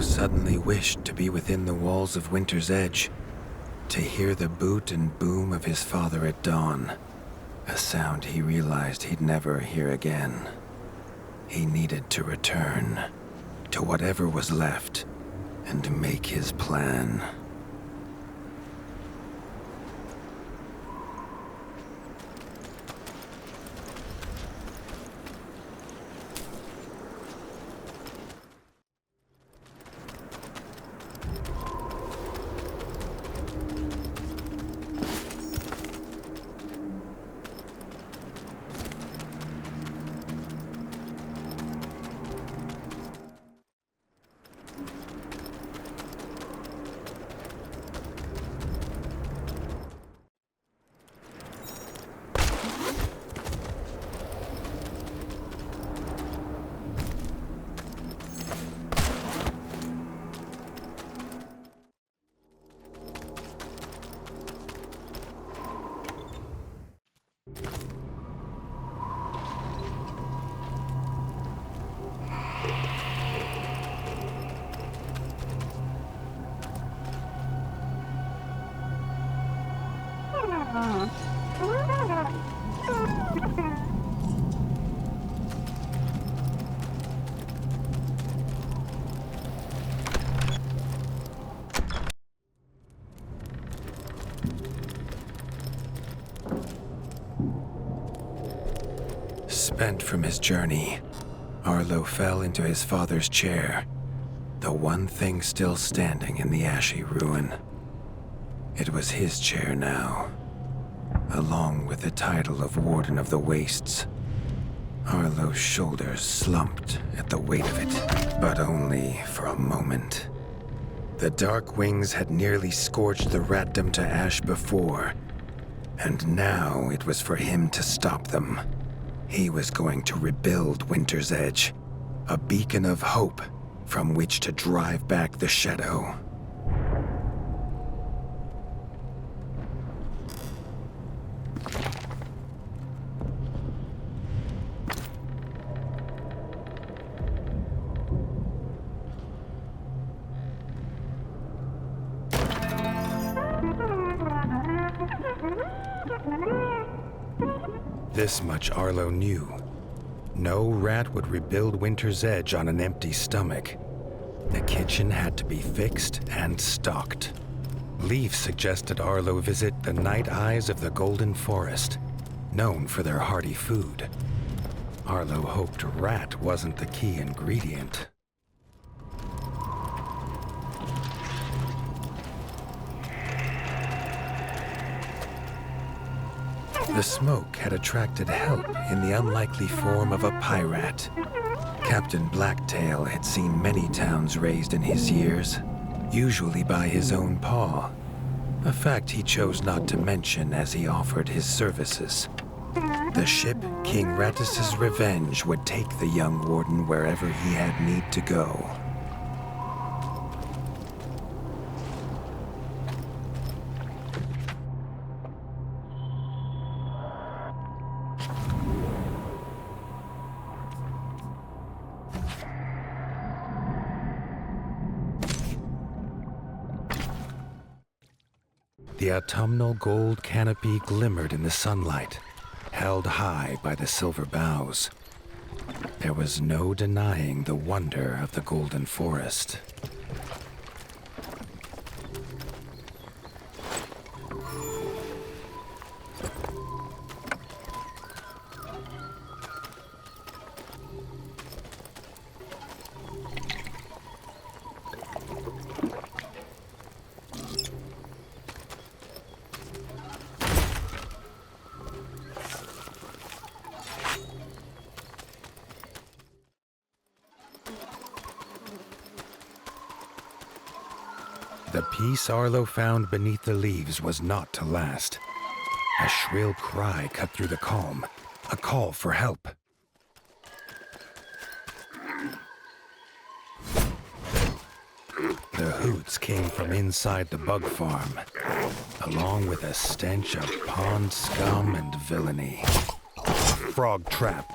Arlo suddenly wished to be within the walls of Winter's Edge, to hear the boot and boom of his father at dawn, a sound he realized he'd never hear again. He needed to return to whatever was left and make his plan. Spent from his journey, Arlo fell into his father's chair, the one thing still standing in the ashy ruin. It was his chair now, along with the title of Warden of the Wastes. Arlo's shoulders slumped at the weight of it, but only for a moment. The dark wings had nearly scorched the ratdom to ash before, and now it was for him to stop them. He was going to rebuild Winter's Edge, a beacon of hope from which to drive back the shadow. This much Arlo knew. No rat would rebuild Winter's Edge on an empty stomach. The kitchen had to be fixed and stocked. Leaf suggested Arlo visit the night eyes of the Golden Forest, known for their hearty food. Arlo hoped rat wasn't the key ingredient. The smoke had attracted help in the unlikely form of a pirate. Captain Blacktail had seen many towns razed in his years, usually by his own paw, a fact he chose not to mention as he offered his services. The ship King Ratus's Revenge would take the young warden wherever he had need to go. The autumnal gold canopy glimmered in the sunlight, held high by the silver boughs. There was no denying the wonder of the Golden Forest. The peace Arlo found beneath the leaves was not to last. A shrill cry cut through the calm, a call for help. The hoots came from inside the bug farm, along with a stench of pond scum and villainy. A frog trap.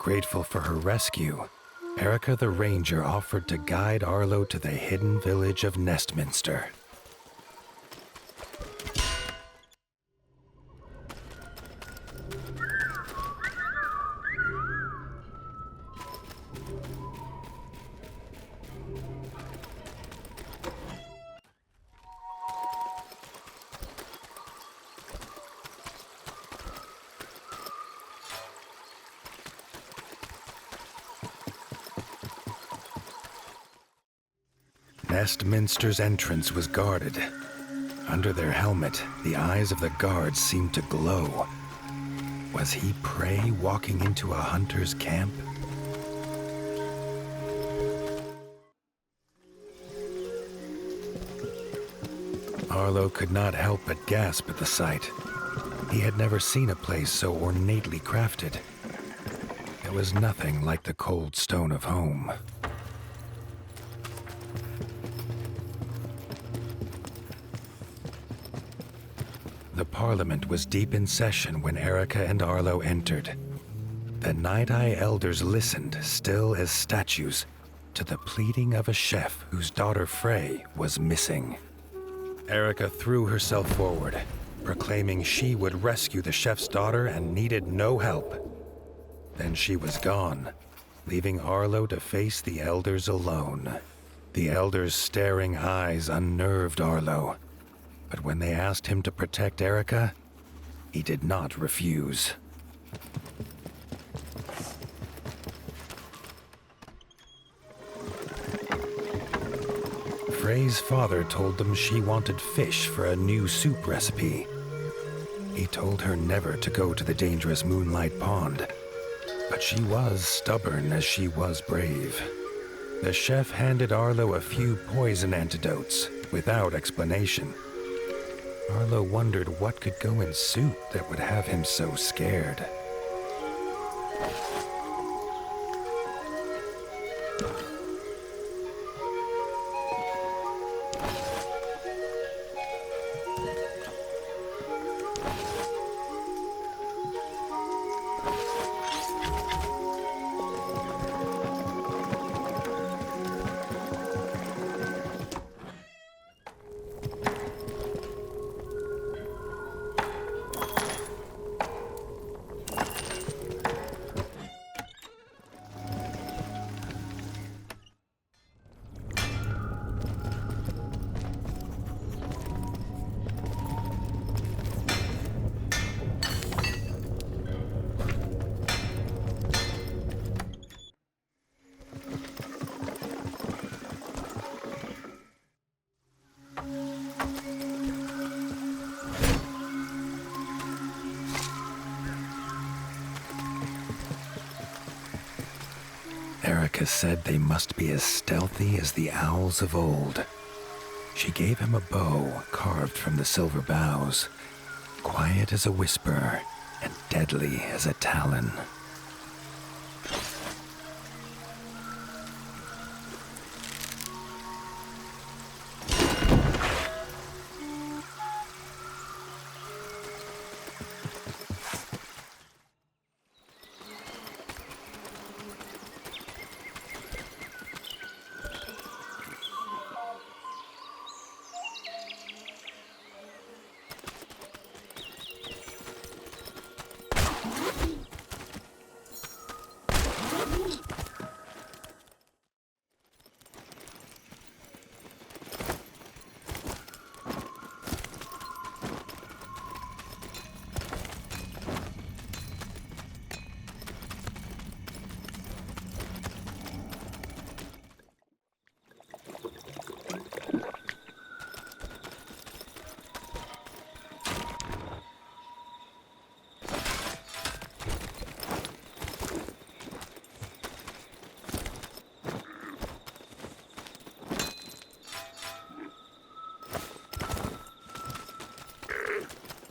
Grateful for her rescue, Erica the ranger offered to guide Arlo to the hidden village of Nestminster. Nestminster's entrance was guarded. Under their helmet, the eyes of the guards seemed to glow. Was he prey walking into a hunter's camp? Arlo could not help but gasp at the sight. He had never seen a place so ornately crafted. It was nothing like the cold stone of home. The Parliament was deep in session when Erica and Arlo entered. The Night-Eye elders listened, still as statues, to the pleading of a chef whose daughter Frey was missing. Erica threw herself forward, proclaiming she would rescue the chef's daughter and needed no help. Then she was gone, leaving Arlo to face the elders alone. The elders' staring eyes unnerved Arlo. But when they asked him to protect Erica, he did not refuse. Frey's father told them she wanted fish for a new soup recipe. He told her never to go to the dangerous Moonlight Pond, but she was stubborn as she was brave. The chef handed Arlo a few poison antidotes without explanation. Arlo wondered what could go in soup that would have him so scared. Erica said they must be as stealthy as the owls of old. She gave him a bow carved from the silver boughs, quiet as a whisper and deadly as a talon.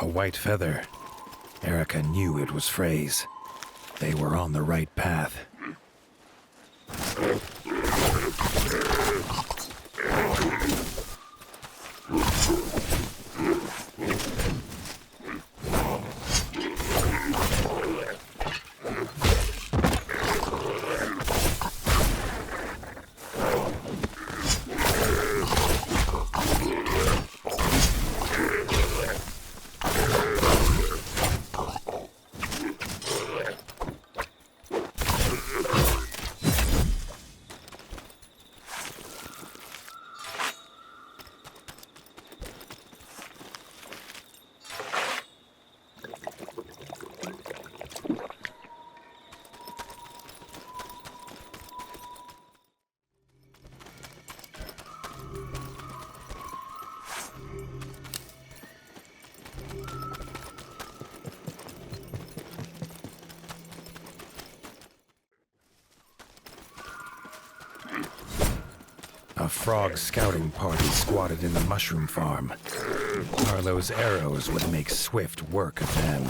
A white feather. Erica knew it was Frey's. They were on the right path. A frog scouting party squatted in the mushroom farm. Arlo's arrows would make swift work of them.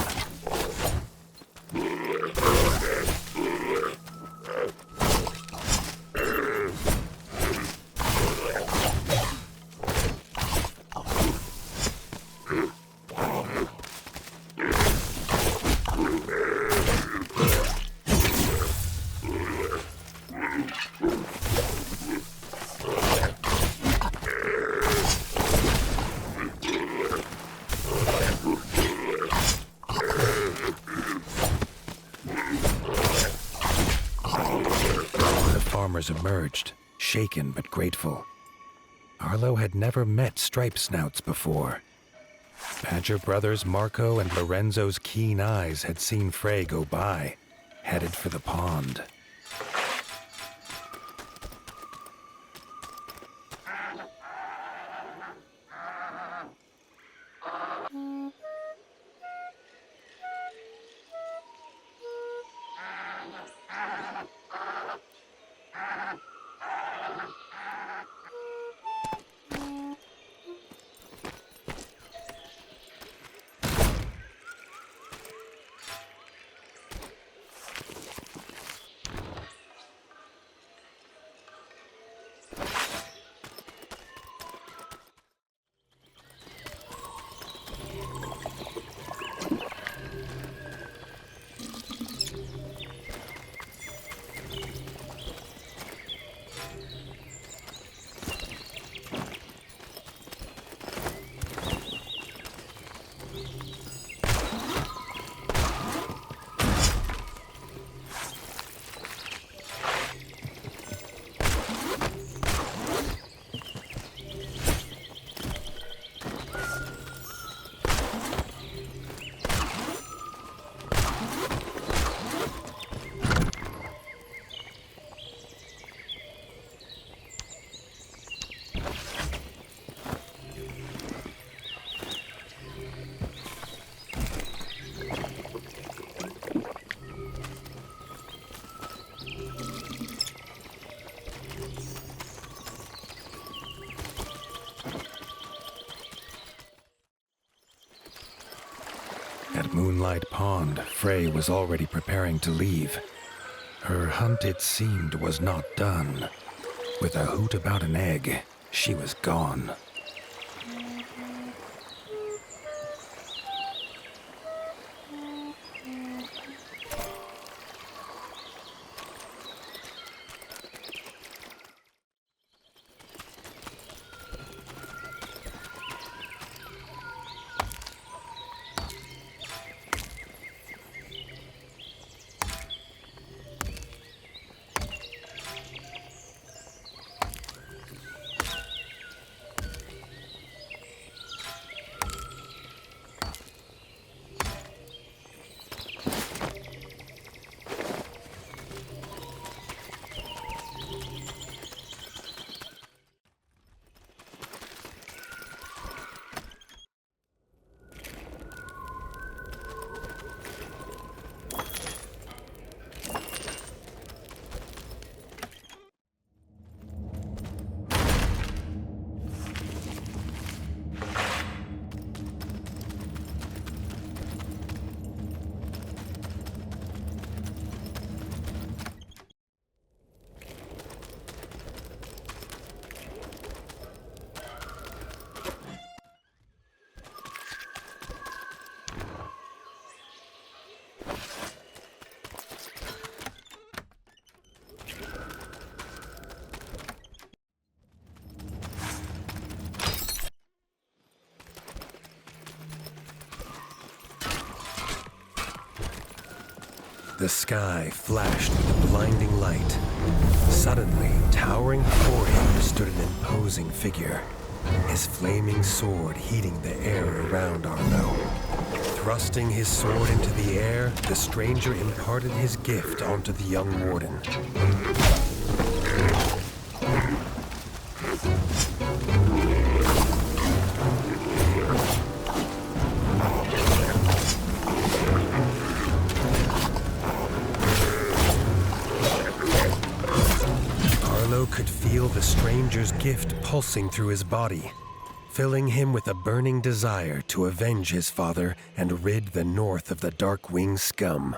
Emerged, shaken but grateful. Arlo had never met striped snouts before. Badger brothers Marco and Lorenzo's keen eyes had seen Frey go by, headed for the pond. At Moonlight Pond, Frey was already preparing to leave. Her hunt, it seemed, was not done. With a hoot about an egg, she was gone. The sky flashed with a blinding light. Suddenly, towering before him stood an imposing figure, his flaming sword heating the air around Arlo. Thrusting his sword into the air, the stranger imparted his gift onto the young warden. could feel the stranger's gift pulsing through his body, filling him with a burning desire to avenge his father and rid the North of the dark-winged scum.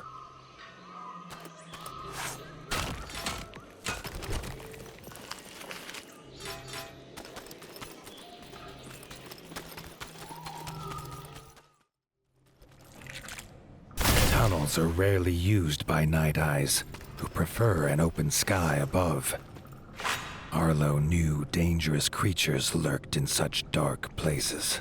Tunnels are rarely used by night eyes, who prefer an open sky above. Arlo knew dangerous creatures lurked in such dark places.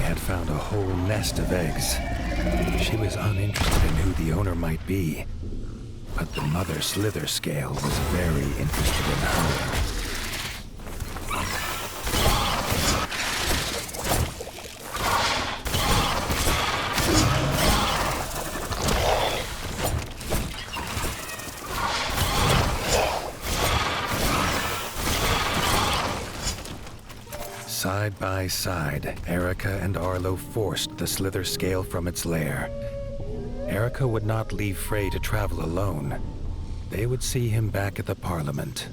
Had found a whole nest of eggs. She was uninterested in who the owner might be, but the mother slither scale was very interested in her. Side by side, Erica and Arlo forced the slither scale from its lair. Erica would not leave Frey to travel alone. They would see him back at the Parliament,